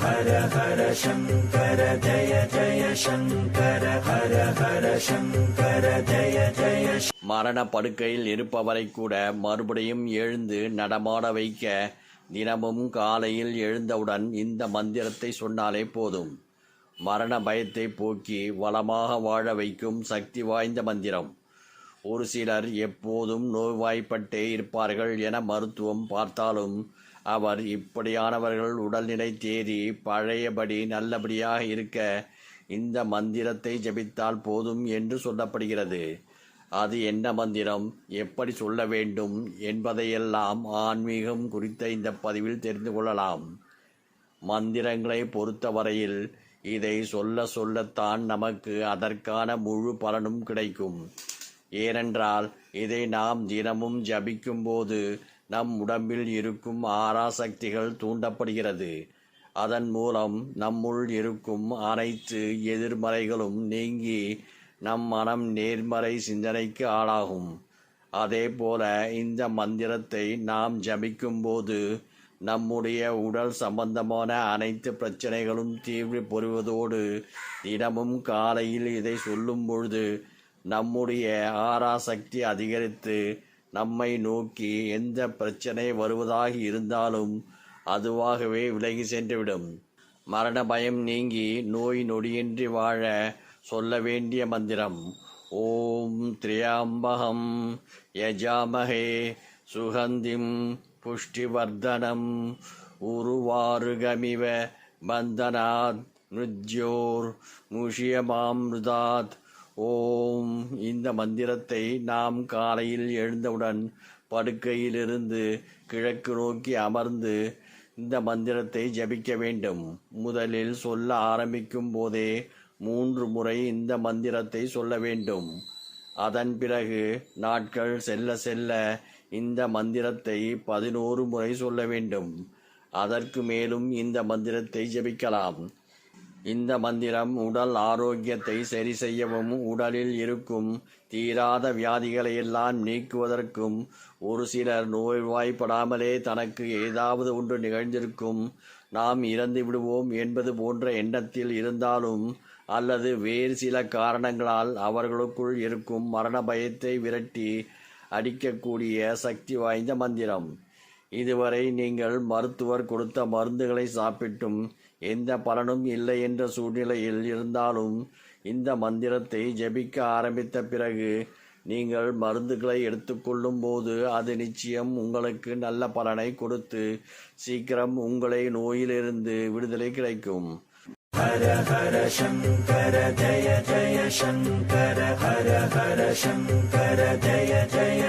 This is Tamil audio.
ஹர ஹர சங்கர ஜய ஜய சங்கர ஹர ஹர சங்கர ஜய ஜய. மரண படுக்கையில் இருப்பவரை கூட மறுபடியும் எழுந்து நடமாட வைக்க தினமும் காலையில் எழுந்தவுடன் இந்த மந்திரத்தை சொன்னாலே போதும். மரண பயத்தை போக்கி வளமாக வாழ வைக்கும் சக்தி வாய்ந்த மந்திரம். ஒரு சிலர் எப்போதும் நோய்வாய்ப்பட்டே இருப்பார்கள் என மருத்துவம் பார்த்தாலும் அவர் இப்படியானவர்கள் உடல்நிலை தேறி பழையபடி நல்லபடியாக இருக்க இந்த மந்திரத்தை ஜபித்தால் போதும் என்று சொல்லப்படுகிறது. அது என்ன மந்திரம், எப்படி சொல்ல வேண்டும் என்பதையெல்லாம் ஆன்மீகம் குறித்த இந்த பதிவில் தெரிந்து கொள்ளலாம். மந்திரங்களை பொறுத்தவரையில் இதை சொல்லத்தான் நமக்கு அதற்கான முழு பலனும் கிடைக்கும். ஏனென்றால் இதை நாம் தினமும் ஜபிக்கும் போது நம் உடம்பில் இருக்கும் ஆறாசக்திகள் தூண்டப்படுகிறது. அதன் மூலம் நம்முள் இருக்கும் அனைத்து எதிர்மறைகளும் நீங்கி நம் மனம் நேர்மறை சிந்தனைக்கு ஆளாகும். அதேபோல இந்த மந்திரத்தை நாம் ஜபிக்கும் போது நம்முடைய உடல் சம்பந்தமான அனைத்து பிரச்சனைகளும் தீர்வு பெறுவதோடு தினமும் காலையில் இதை சொல்லும் பொழுது நம்முடைய ஆறாசக்தி அதிகரித்து நம்மை நோக்கி எந்த பிரச்சனை வருவதாக இருந்தாலும் அதுவாகவே விலகி சென்றுவிடும். மரண பயம் நீங்கி நோய் நொடியின்றி வாழ சொல்ல வேண்டிய மந்திரம் ஓம் திரியம்பகம் யஜாமஹே சுகந்திம் புஷ்டிவர்தனம் உருவாருகமிவ பந்தனாத் மிருத்யோர் முஷியமாமிருதாத். ஓம். இந்த மந்திரத்தை நாம் காலையில் எழுந்தவுடன் படுக்கையிலிருந்து கிழக்கு நோக்கி அமர்ந்து இந்த மந்திரத்தை ஜபிக்க வேண்டும். முதலில் சொல்ல ஆரம்பிக்கும் போதே 3 முறை இந்த மந்திரத்தை சொல்ல வேண்டும். அதன் பிறகு நாட்கள் செல்ல செல்ல இந்த மந்திரத்தை 11 முறை சொல்ல வேண்டும். அதற்கு மேலும் இந்த மந்திரத்தை ஜபிக்கலாம். இந்த மந்திரம் உடல் ஆரோக்கியத்தை சரி செய்யவும் உடலில் இருக்கும் தீராத வியாதிகளை எல்லாம் நீக்குவதற்கும் ஒரு சிலர் நோய்வாய்ப்படாமலே தனக்கு ஏதாவது ஒன்று நிகழ்ந்திருக்கும், நாம் இறந்து விடுவோம் என்பது போன்ற எண்ணத்தில் இருந்தாலும் அல்லது வேறு சில காரணங்களால் அவர்களுக்குள் இருக்கும் மரண பயத்தை விரட்டி அடிக்கக்கூடிய சக்தி வாய்ந்த மந்திரம். இதுவரை நீங்கள் மருத்துவர் கொடுத்த மருந்துகளை சாப்பிட்டும் எந்த பலனும் இல்லை என்ற சூழ்நிலையில் இருந்தாலும் இந்த மந்திரத்தை ஜபிக்க ஆரம்பித்த பிறகு நீங்கள் மருந்துகளை எடுத்துக்கொள்ளும் போது அது நிச்சயம் உங்களுக்கு நல்ல பலனை கொடுத்து சீக்கிரம் உங்களை நோயிலிருந்து விடுதலை கிடைக்கும். ஹர ஹர சங்கர ஜய ஜய சங்கர ஹர ஹர சங்கர ஜய ஜய